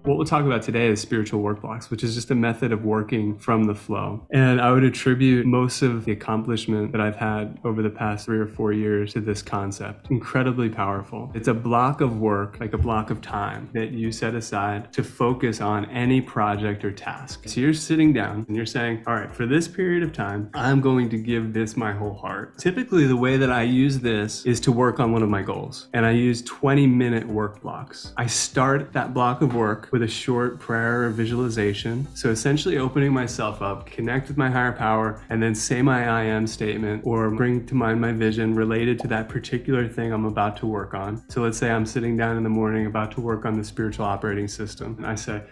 What we'll talk about today is spiritual work blocks, which is just a method of working from the flow. And I would attribute most of the accomplishment that I've had over the past 3 or 4 years to this concept. Incredibly powerful. It's a block of work, like a block of time that you set aside to focus on any project or task. So you're sitting down and you're saying, all right, for this period of time, I'm going to give this my whole heart. Typically, the way that I use this is to work on one of my goals. And I use 20-minute work blocks. I start that block of work with a short prayer or visualization. So essentially opening myself up, connect with my higher power, and then say my I am statement or bring to mind my vision related to that particular thing I'm about to work on. So let's say I'm sitting down in the morning about to work on the spiritual operating system. And I say,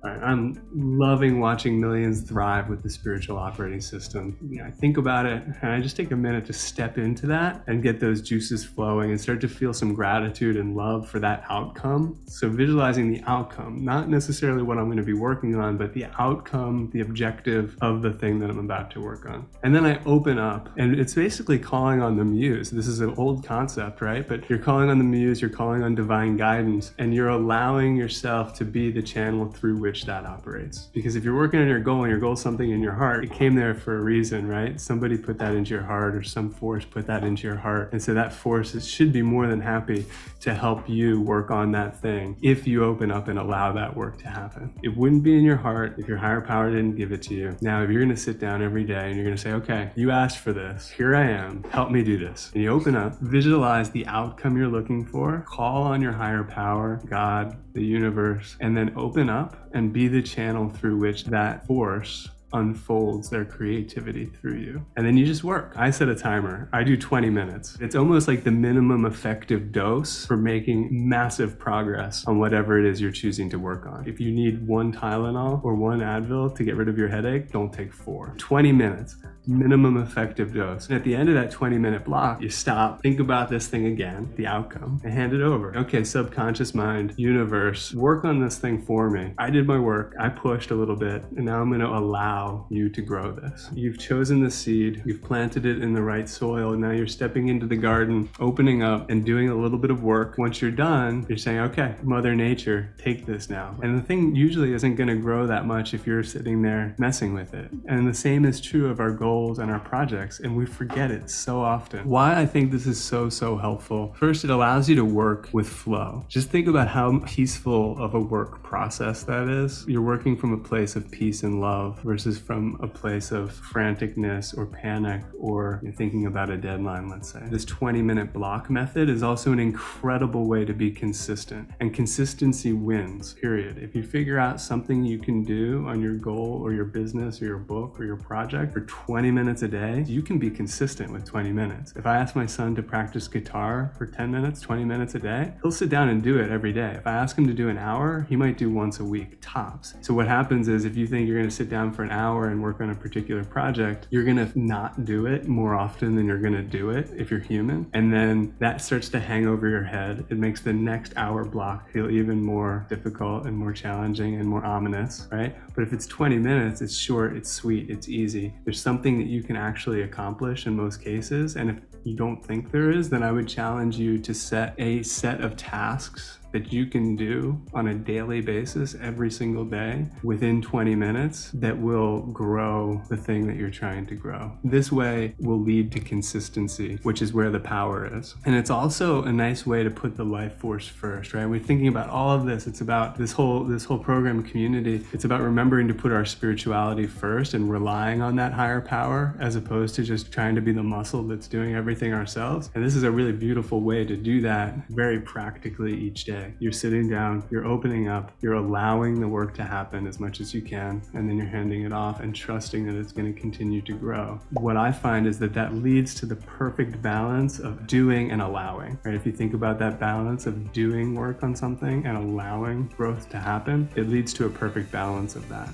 all right, I'm loving watching millions thrive with the spiritual operating system. I think about it and I just take a minute to step into that and get those juices flowing and start to feel some gratitude and love for that outcome. So visualizing the outcome, not necessarily what I'm going to be working on, but the outcome, the objective of the thing that I'm about to work on. And then I open up, and it's basically calling on the muse. This is an old concept, right? But you're calling on the muse, you're calling on divine guidance, and you're allowing yourself to be the channel through which that operates. Because if you're working on your goal and your goal is something in your heart, it came there for a reason, right? Somebody put that into your heart, or some force put that into your heart. And so that force should be more than happy to help you work on that thing if you open up and allow that work to happen. It wouldn't be in your heart if your higher power didn't give it to you. Now, if you're going to sit down every day and you're going to say, okay, you asked for this, here I am, help me do this. And you open up, visualize the outcome you're looking for, call on your higher power, God, the universe, and then open up and be the channel through which that force unfolds their creativity through you. And then you just work. I set a timer. I do 20 minutes. It's almost like the minimum effective dose for making massive progress on whatever it is you're choosing to work on. If you need 1 Tylenol or 1 Advil to get rid of your headache, don't take 4. 20 minutes, minimum effective dose. And at the end of that 20-minute block, you stop, think about this thing again, the outcome, and hand it over. Okay, subconscious mind, universe, work on this thing for me. I did my work. I pushed a little bit, and now I'm going to allow you to grow this. You've chosen the seed, you've planted it in the right soil, and now you're stepping into the garden, opening up and doing a little bit of work. Once you're done, you're saying, okay, Mother Nature, take this now. And the thing usually isn't going to grow that much if you're sitting there messing with it. And the same is true of our goals and our projects, and we forget it so often. Why I think this is so helpful. First, it allows you to work with flow. Just think about how peaceful of a work process that is. You're working from a place of peace and love versus from a place of franticness or panic, or you're thinking about a deadline, let's say. This 20-minute block method is also an incredible way to be consistent, and consistency wins, period. If you figure out something you can do on your goal or your business or your book or your project for 20 minutes a day, you can be consistent with 20 minutes. If I ask my son to practice guitar for 10 minutes, 20 minutes a day, he'll sit down and do it every day. If I ask him to do an hour, he might do once a week, tops. So what happens is if you think you're going to sit down for an hour and work on a particular project, you're going to not do it more often than you're going to do it if you're human. And then that starts to hang over your head. It makes the next hour block feel even more difficult and more challenging and more ominous, right? But if it's 20 minutes, it's short, it's sweet, it's easy. There's something that you can actually accomplish in most cases. And if you don't think there is, then I would challenge you to set a set of tasks that you can do on a daily basis every single day within 20 minutes that will grow the thing that you're trying to grow. This way will lead to consistency, which is where the power is. And it's also a nice way to put the life force first, right? We're thinking about all of this. It's about this whole program community. It's about remembering to put our spirituality first and relying on that higher power as opposed to just trying to be the muscle that's doing everything ourselves. And this is a really beautiful way to do that very practically each day. You're sitting down, you're opening up, you're allowing the work to happen as much as you can, and then you're handing it off and trusting that it's going to continue to grow. What I find is that leads to the perfect balance of doing and allowing, right? If you think about that balance of doing work on something and allowing growth to happen, it leads to a perfect balance of that.